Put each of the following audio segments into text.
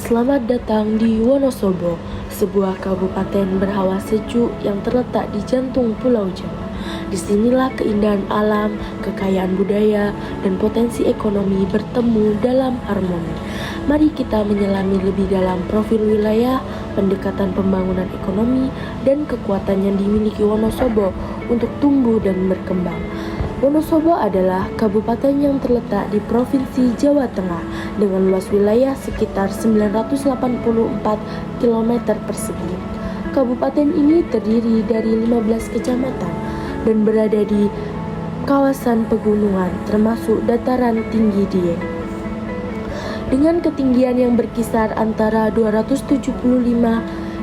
Selamat datang di Wonosobo, sebuah kabupaten berhawa sejuk yang terletak di jantung Pulau Jawa. Disinilah keindahan alam, kekayaan budaya, dan potensi ekonomi bertemu dalam harmoni. Mari kita menyelami lebih dalam profil wilayah, pendekatan pembangunan ekonomi, dan kekuatan yang dimiliki Wonosobo untuk tumbuh dan berkembang. Wonosobo adalah kabupaten yang terletak di Provinsi Jawa Tengah dengan luas wilayah sekitar 984 km persegi. Kabupaten ini terdiri dari 15 kecamatan dan berada di kawasan pegunungan termasuk dataran tinggi Dieng. Dengan ketinggian yang berkisar antara 275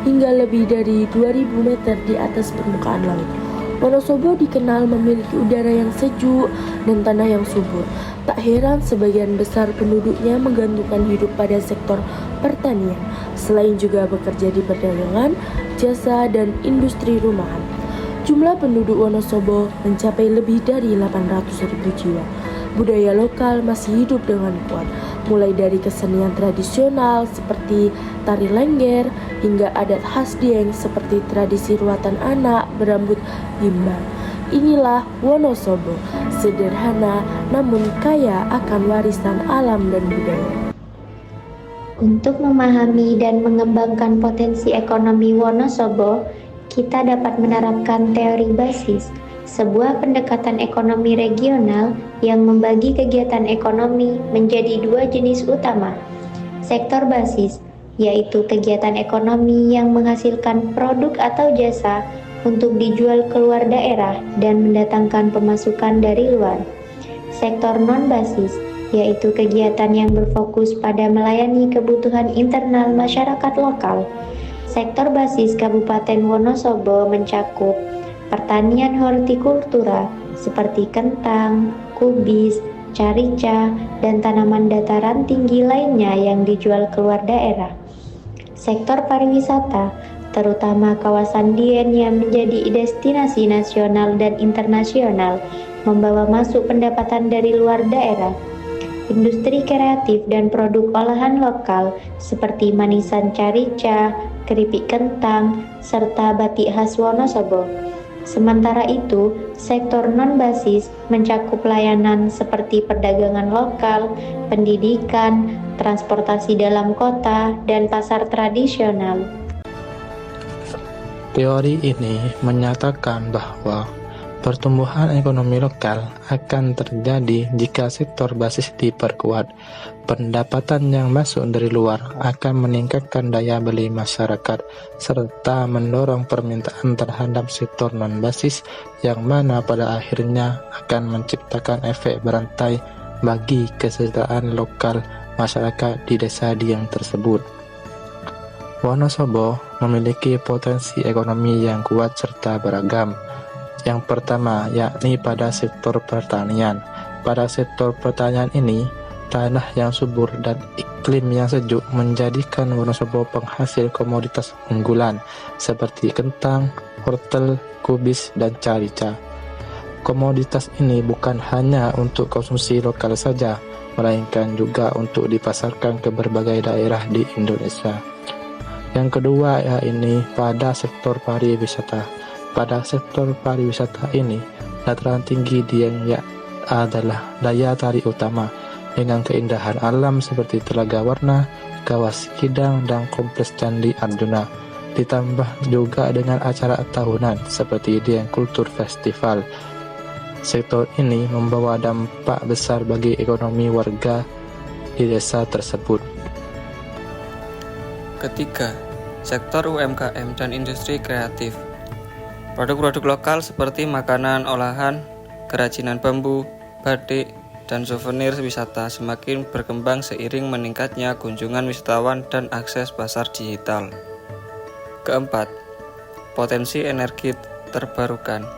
hingga lebih dari 2000 meter di atas permukaan laut. Wonosobo dikenal memiliki udara yang sejuk dan tanah yang subur. Tak heran sebagian besar penduduknya menggantungkan hidup pada sektor pertanian, selain juga bekerja di perdagangan, jasa, dan industri rumahan. Jumlah penduduk Wonosobo mencapai lebih dari 800.000 jiwa. Budaya lokal masih hidup dengan kuat, mulai dari kesenian tradisional seperti tari lengger hingga adat khas Dieng seperti tradisi ruatan anak berambut gimbal. Inilah Wonosobo, sederhana namun kaya akan warisan alam dan budaya. Untuk memahami dan mengembangkan potensi ekonomi Wonosobo, kita dapat menerapkan teori basis, sebuah pendekatan ekonomi regional yang membagi kegiatan ekonomi menjadi dua jenis utama. Sektor basis, yaitu kegiatan ekonomi yang menghasilkan produk atau jasa untuk dijual keluar daerah dan mendatangkan pemasukan dari luar. Sektor non-basis, yaitu kegiatan yang berfokus pada melayani kebutuhan internal masyarakat lokal. Sektor basis Kabupaten Wonosobo mencakup pertanian hortikultura seperti kentang, kubis, carica, dan tanaman dataran tinggi lainnya yang dijual keluar daerah. Sektor pariwisata, terutama kawasan Dieng yang menjadi destinasi nasional dan internasional, membawa masuk pendapatan dari luar daerah. Industri kreatif dan produk olahan lokal seperti manisan carica, keripik kentang, serta batik khas Wonosobo. Sementara itu, sektor non-basis mencakup layanan seperti perdagangan lokal, pendidikan, transportasi dalam kota, dan pasar tradisional. Teori ini menyatakan bahwa pertumbuhan ekonomi lokal akan terjadi jika sektor basis diperkuat. Pendapatan yang masuk dari luar akan meningkatkan daya beli masyarakat serta mendorong permintaan terhadap sektor non-basis yang mana pada akhirnya akan menciptakan efek berantai bagi kesejahteraan lokal masyarakat di desa Dieng tersebut. Wonosobo memiliki potensi ekonomi yang kuat serta beragam. Yang pertama yakni pada sektor pertanian. Pada sektor pertanian ini, tanah yang subur dan iklim yang sejuk menjadikan Wonosobo penghasil komoditas unggulan seperti kentang, wortel, kubis, dan carica. Komoditas ini bukan hanya untuk konsumsi lokal saja, melainkan juga untuk dipasarkan ke berbagai daerah di Indonesia. Yang kedua yakni pada sektor pariwisata. Pada sektor pariwisata ini, dataran tinggi Dieng adalah daya tarik utama dengan keindahan alam seperti Telaga Warna, Kawah Sikidang, dan Kompleks Candi Arjuna. Ditambah juga dengan acara tahunan seperti Dieng Kultur Festival. Sektor ini membawa dampak besar bagi ekonomi warga di desa tersebut. Ketiga, sektor UMKM dan industri kreatif. Produk-produk lokal seperti makanan olahan, kerajinan bambu, batik, dan souvenir wisata semakin berkembang seiring meningkatnya kunjungan wisatawan dan akses pasar digital. Keempat, potensi energi terbarukan.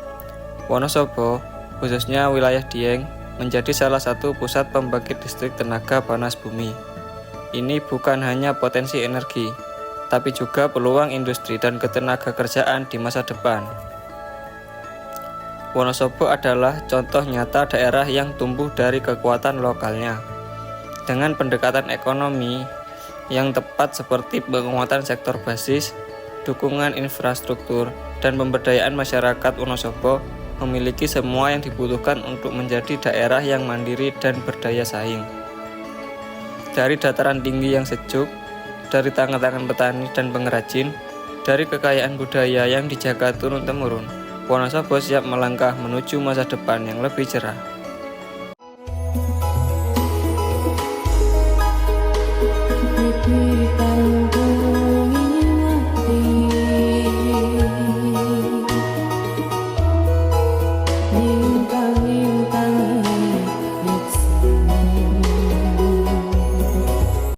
Wonosobo, khususnya wilayah Dieng, menjadi salah satu pusat pembangkit listrik tenaga panas bumi. Ini bukan hanya potensi energi, tapi juga peluang industri dan ketenaga kerjaan di masa depan. Wonosobo adalah contoh nyata daerah yang tumbuh dari kekuatan lokalnya. Dengan pendekatan ekonomi yang tepat seperti penguatan sektor basis, dukungan infrastruktur, dan pemberdayaan masyarakat Wonosobo memiliki semua yang dibutuhkan untuk menjadi daerah yang mandiri dan berdaya saing. Dari dataran tinggi yang sejuk, dari tangan-tangan petani dan pengrajin, dari kekayaan budaya yang dijaga turun-temurun, Wonosobo siap melangkah menuju masa depan yang lebih cerah.